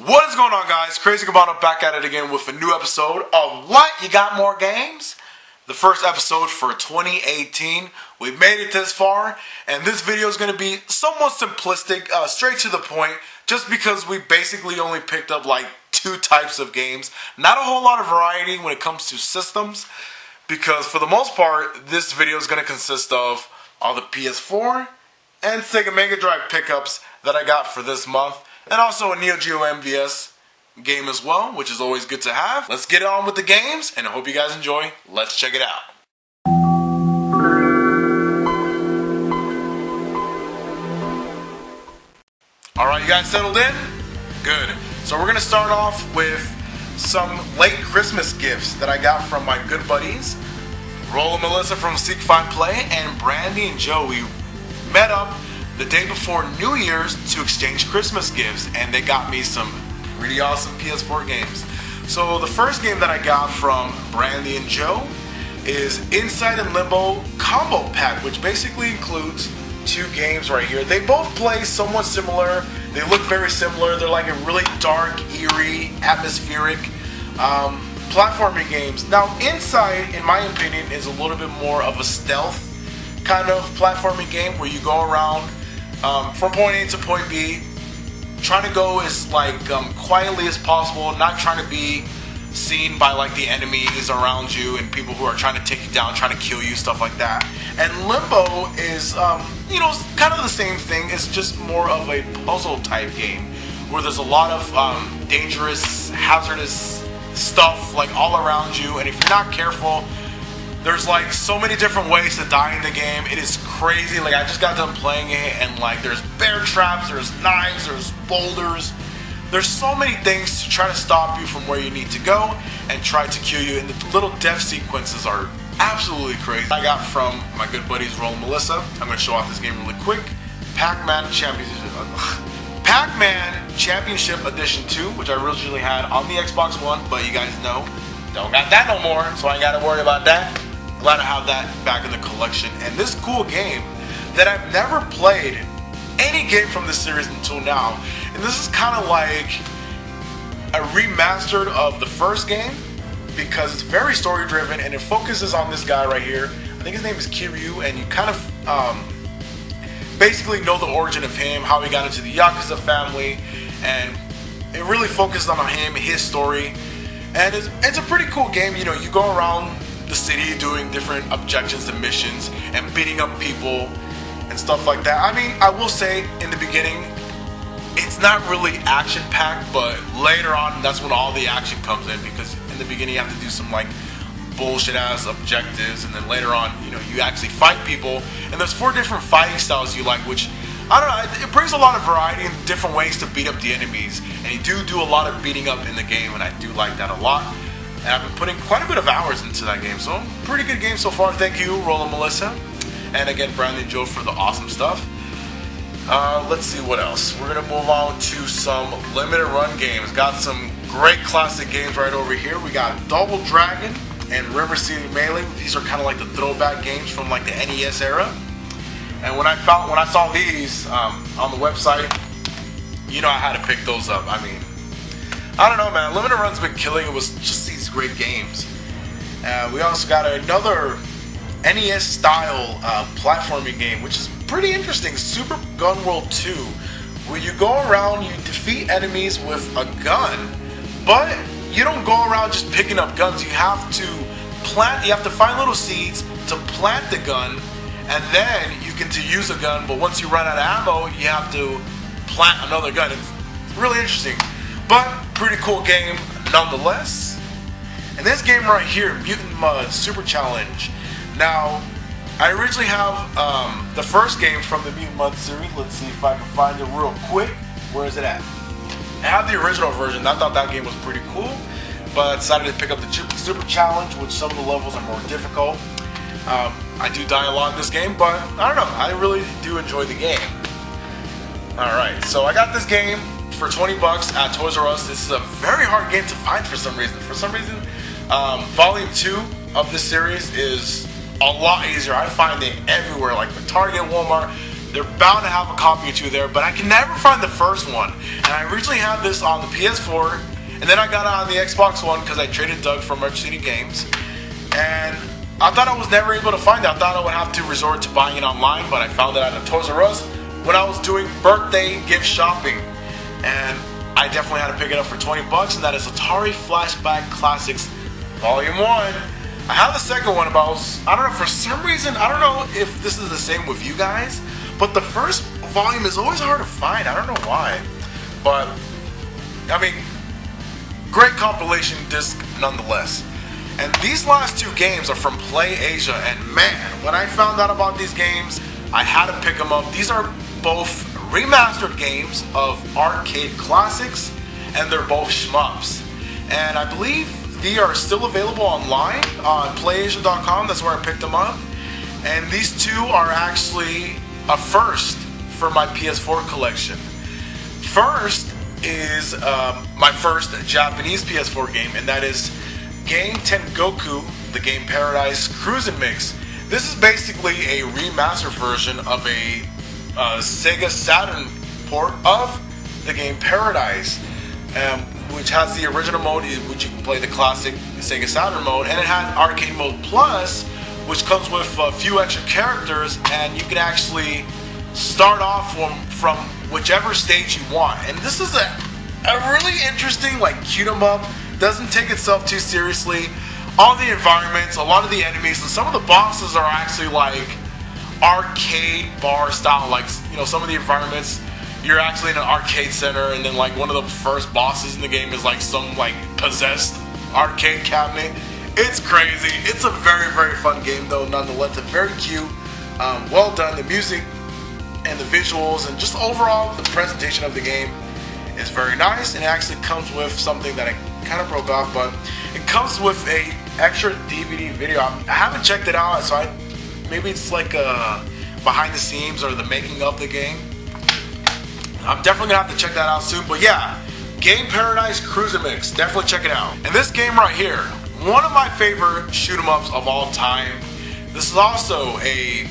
What is going on, guys? Crazy Cabana back at it again with a new episode of What? You Got More Games? The first episode for 2018. We've made it this far, and this video is going to be somewhat simplistic, straight to the point, just because we basically only picked up like 2 types of games. Not a whole lot of variety when it comes to systems, because for the most part, this video is going to consist of all the PS4 and Sega Mega Drive pickups that I got for this month. And also a Neo Geo MVS game as well, which is always good to have. Let's get on with the games, and I hope you guys enjoy. Let's check it out. Alright, you guys settled in? Good. So we're going to start off with some late Christmas gifts that I got from my good buddies, Roll and Melissa from Seek Find Play, and Brandy and Joey met up the day before New Year's to exchange Christmas gifts, and they got me some pretty awesome PS4 games. So the first game that I got from Brandy and Joe is Inside and Limbo Combo Pack, which basically includes 2 games right here. They both play somewhat similar. They look very similar. They're like a really dark, eerie, atmospheric platforming games. Now Inside, in my opinion, is a little bit more of a stealth kind of platforming game where you go around from point A to point B, trying to go as quietly as possible, not trying to be seen by like the enemies around you and people who are trying to take you down, trying to kill you, stuff like that. And Limbo is, kind of the same thing. It's just more of a puzzle type game where there's a lot of dangerous, hazardous stuff like all around you, and if you're not careful, there's like so many different ways to die in the game. It is crazy. Like I just got done playing it, and like there's bear traps, there's knives, there's boulders. There's so many things to try to stop you from where you need to go and try to kill you. And the little death sequences are absolutely crazy. I got from my good buddies Roll and Melissa. I'm going to show off this game really quick. PacMan Championship Edition 2, which I originally had on the Xbox One, but you guys know, don't got that no more, so I ain't got to worry about that. Glad to have that back in the collection. And this cool game that I've never played any game from this series until now, and this is kind of like a remastered of the first game because it's very story driven and it focuses on this guy right here. I think his name is Kiryu, and you kind of basically know the origin of him, how he got into the Yakuza family, and it really focuses on him, his story. And it's a pretty cool game. You know, you go around the city doing different objectives and missions and beating up people and stuff like that. I mean, I will say in the beginning, it's not really action-packed, but later on, that's when all the action comes in, because in the beginning you have to do some like bullshit-ass objectives, and then later on, you know, you actually fight people, and there's 4 different fighting styles you like, which, I don't know, it brings a lot of variety and different ways to beat up the enemies, and you do a lot of beating up in the game, and I do like that a lot. And I've been putting quite a bit of hours into that game, so pretty good game so far. Thank you, Roll and Melissa. And again, Brandon and Joe for the awesome stuff. Let's see what else. We're going to move on to some limited run games. Got some great classic games right over here. We got Double Dragon and River City Melee. These are kind of like the throwback games from like the NES era. And when I saw these on the website, you know I had to pick those up. I mean, I don't know, man. Limited Run's been killing it with just these great games. We also got another NES-style platforming game, which is pretty interesting. Super Gun World 2, where you go around, you defeat enemies with a gun, but you don't go around just picking up guns. You have to find little seeds to plant the gun, and then you can use a gun, but once you run out of ammo, you have to plant another gun. It's really interesting, but pretty cool game nonetheless. And this game right here, Mutant Mud Super Challenge. Now, I originally have the first game from the Mutant Mud series. Let's see if I can find it real quick. Where is it at? I have the original version. I thought that game was pretty cool, but I decided to pick up the Super Challenge, which some of the levels are more difficult. I do die a lot in this game, but I don't know. I really do enjoy the game. Alright, so I got this game for 20 bucks at Toys R Us. This is a very hard game to find for some reason. Volume 2 of this series is a lot easier. I find it everywhere, like the Target, Walmart. they're bound to have a copy or two there, but I can never find the first one. And I originally had this on the PS4, and then I got it on the Xbox One because I traded Doug from Retro City Games. And I thought I was never able to find it. I thought I would have to resort to buying it online, but I found it at a Toys R Us when I was doing birthday gift shopping. And I definitely had to pick it up for 20 bucks, and that is Atari Flashback Classics Volume 1. I have the second one, but I don't know, for some reason, I don't know if this is the same with you guys, but the first volume is always hard to find. I don't know why. But, I mean, great compilation disc nonetheless. And these last two games are from Play Asia, and man, when I found out about these games, I had to pick them up. These are both remastered games of arcade classics, and they're both shmups. And I believe they are still available online on PlayAsia.com. That's where I picked them up. And these two are actually a first for my PS4 collection. First is my first Japanese PS4 game, and that is Game Tengoku, the game Paralyzed Crucifix Mix. This is basically a remastered version of a Sega Saturn port of the game Paralyzed, which has the original mode, which you can play the classic Sega Saturn mode, and it has Arcade Mode Plus, which comes with a few extra characters, and you can actually start off from whichever stage you want. And this is a really interesting, like, cute 'em up. Doesn't take itself too seriously. All the environments, a lot of the enemies, and some of the bosses are actually like arcade bar style. Like, you know, some of the environments, you're actually in an arcade center, and then like one of the first bosses in the game is like some like possessed arcade cabinet. It's crazy. It's a very, very fun game though, nonetheless. It's very cute, well done. The music and the visuals and just overall the presentation of the game is very nice. And it actually comes with something that I kind of broke off, but it comes with a extra DVD video. I haven't checked it out, so maybe it's like behind the scenes or the making of the game. I'm definitely gonna have to check that out soon. But yeah, Game Paralyzed Crucifix, definitely check it out. And this game right here, one of my favorite shoot 'em ups of all time. This is also a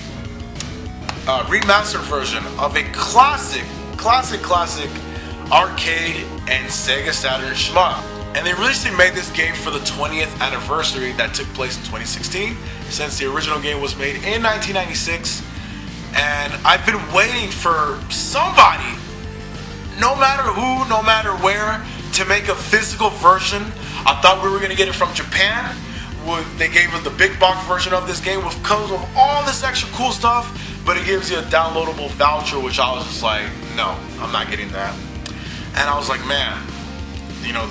remastered version of a classic arcade and Sega Saturn shmup. And they recently made this game for the 20th anniversary that took place in 2016, since the original game was made in 1996. And I've been waiting for somebody, no matter who, no matter where, to make a physical version. I thought we were going to get it from Japan. They gave us the big box version of this game, which comes with all this extra cool stuff, but it gives you a downloadable voucher, which I was just like, no, I'm not getting that. And I was like, man, you know,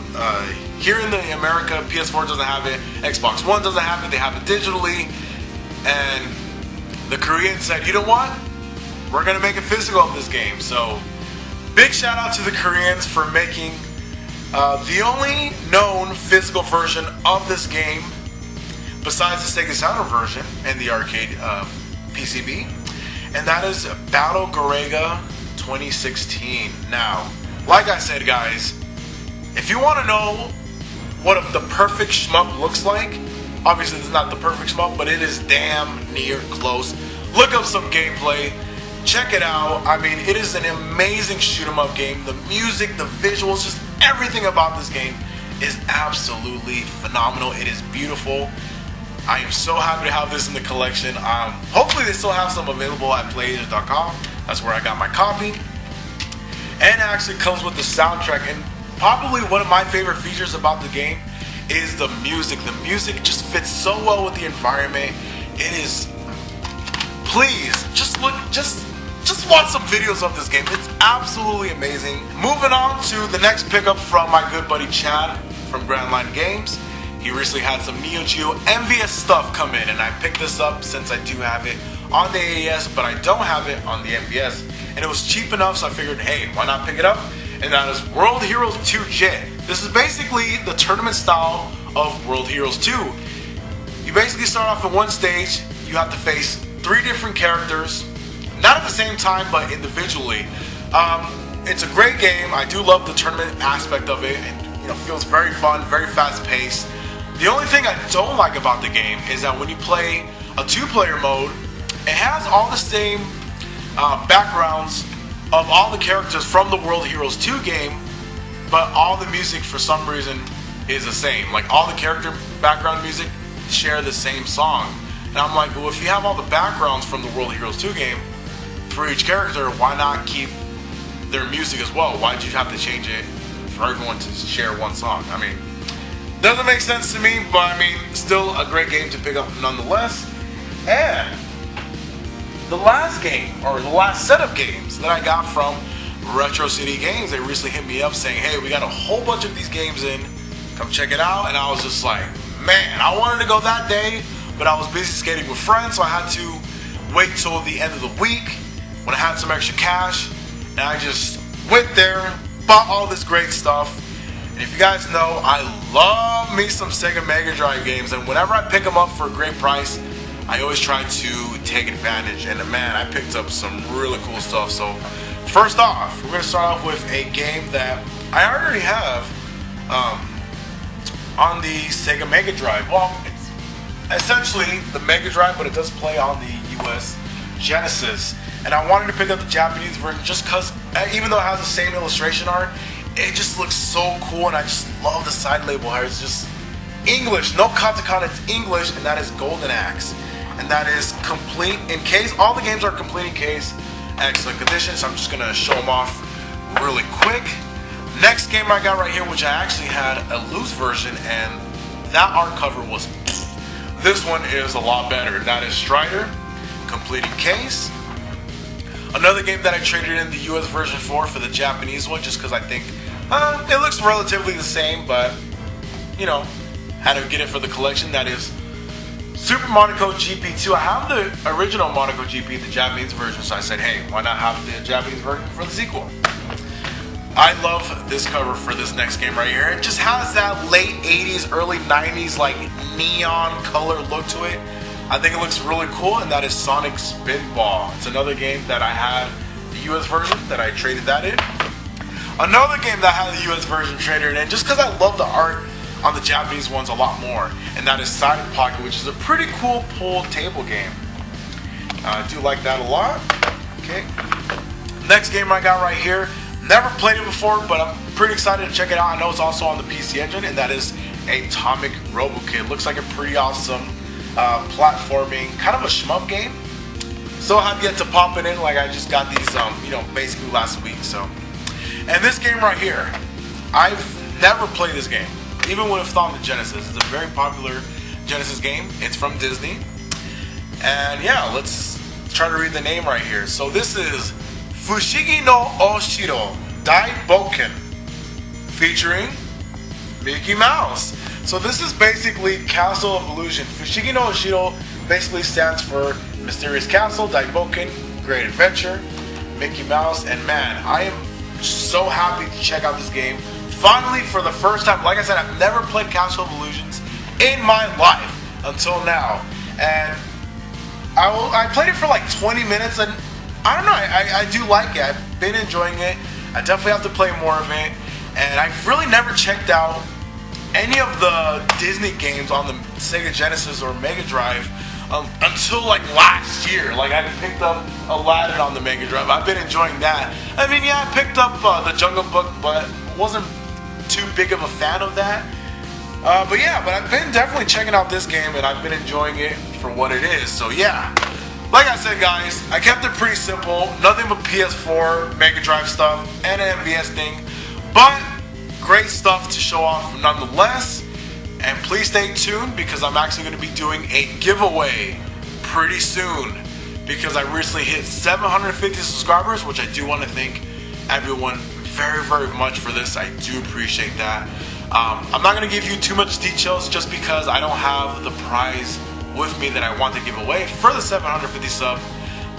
here in the America, PS4 doesn't have it, Xbox One doesn't have it, they have it digitally, and the Koreans said, you know what, we're going to make a physical of this game. So, big shout out to the Koreans for making the only known physical version of this game, besides the Sega Saturn version and the arcade PCB, and that is Battle Karenga 2016. Now, like I said, guys, if you want to know what the perfect shmup looks like, obviously it's not the perfect shmup, but it is damn near close. Look up some gameplay, check it out. I mean, it is an amazing shoot 'em up game. The music, the visuals, just everything about this game is absolutely phenomenal. It is beautiful. I am so happy to have this in the collection. Hopefully they still have some available at PlayAsia.com. That's where I got my copy. And it actually comes with the soundtrack. And probably one of my favorite features about the game is the music. The music just fits so well with the environment. It is, please, just watch some videos of this game. It's absolutely amazing. Moving on to the next pickup from my good buddy Chad from Grand Line Games. He recently had some Neo Geo MVS stuff come in, and I picked this up since I do have it on the AES, but I don't have it on the MVS. And it was cheap enough, so I figured, hey, why not pick it up? And that is World Heroes 2 Jet. This is basically the tournament style of World Heroes 2. You basically start off in one stage. You have to face 3 different characters, not at the same time, but individually. It's a great game. I do love the tournament aspect of it. It feels very fun, very fast paced. The only thing I don't like about the game is that when you play a 2-player mode, it has all the same backgrounds of all the characters from the World Heroes 2 game, but all the music for some reason is the same. Like all the character background music share the same song. And I'm like, well, if you have all the backgrounds from the World Heroes 2 game for each character, why not keep their music as well? Why'd you have to change it for everyone to share one song? I mean, doesn't make sense to me, but I mean, still a great game to pick up nonetheless. And the last game, or the last set of games that I got from Retro City Games, they recently hit me up saying, hey, we got a whole bunch of these games in, come check it out. And I was just like, man, I wanted to go that day, but I was busy skating with friends, so I had to wait till the end of the week when I had some extra cash, and I just went there, bought all this great stuff. And if you guys know, I love me some Sega Mega Drive games, and whenever I pick them up for a great price, I always try to take advantage. And man, I picked up some really cool stuff. So first off, we're going to start off with a game that I already have on the Sega Mega Drive. Well, it's essentially the Mega Drive, but it does play on the US Genesis. And I wanted to pick up the Japanese version just because, even though it has the same illustration art, it just looks so cool, and I just love the side label here. It's just English, no katakana, it's English, and that is Golden Axe. And that is complete in case. All the games are complete in case, excellent condition, so I'm just going to show them off really quick. Next game I got right here, which I actually had a loose version, and that art cover was, this one is a lot better. That is Strider, complete in case. Another game that I traded in the US version for the Japanese one, just because I think it looks relatively the same, but you know, had to get it for the collection. That is Super Monaco GP 2. I have the original Monaco GP, the Japanese version, so I said, hey, why not have the Japanese version for the sequel? I love this cover for this next game right here. It just has that late 80s, early 90s like neon color look to it. I think it looks really cool, and that is Sonic Spinball. It's another game that I had the US version that I traded that in. Another game that I had the US version traded in just because I love the art on the Japanese ones a lot more, and that is Side Pocket, which is a pretty cool pool table game. I do like that a lot. Okay. Next game I got right here. Never played it before, but I'm pretty excited to check it out. I know it's also on the PC Engine, and that is Atomic RoboKid. Looks like a pretty awesome platforming, kind of a shmup game. So I have yet to pop it in. Like I just got these, basically last week. So, and this game right here, I've never played this game, even when it's on the Genesis. It's a very popular Genesis game. It's from Disney, and yeah, let's try to read the name right here. So this is Fushigi no Oshiro Daiboken, featuring Mickey Mouse. So this is basically Castle of Illusion. Fushigi no Oshiro basically stands for Mysterious Castle, Daiboken, Great Adventure, Mickey Mouse, and man, I am so happy to check out this game. Finally, for the first time, like I said, I've never played Castle of Illusions in my life until now. And I played it for like 20 minutes, and I don't know, I do like it. I've been enjoying it. I definitely have to play more of it. And I've really never checked out any of the Disney games on the Sega Genesis or Mega Drive until like last year. Like I picked up Aladdin on the Mega Drive. I've been enjoying that. I mean, yeah, I picked up the Jungle Book, but wasn't too big of a fan of that. But I've been definitely checking out this game, and I've been enjoying it for what it is. So yeah. Like I said, guys, I kept it pretty simple. Nothing but PS4, Mega Drive stuff, and an MVS thing. But great stuff to show off nonetheless. And please stay tuned, because I'm actually going to be doing a giveaway pretty soon. Because I recently hit 750 subscribers, which I do want to thank everyone very, very much for this. I do appreciate that. I'm not going to give you too much details just because I don't have the prize with me that I want to give away for the 750 sub,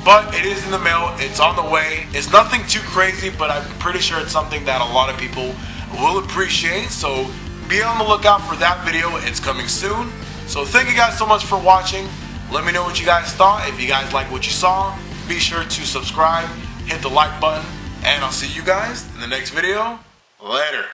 but it is in the mail, it's on the way. It's nothing too crazy, but I'm pretty sure it's something that a lot of people will appreciate, so be on the lookout for that video. It's coming soon. So thank you guys so much for watching. Let me know what you guys thought. If you guys like what you saw, be sure to subscribe, hit the like button, and I'll see you guys in the next video. Later.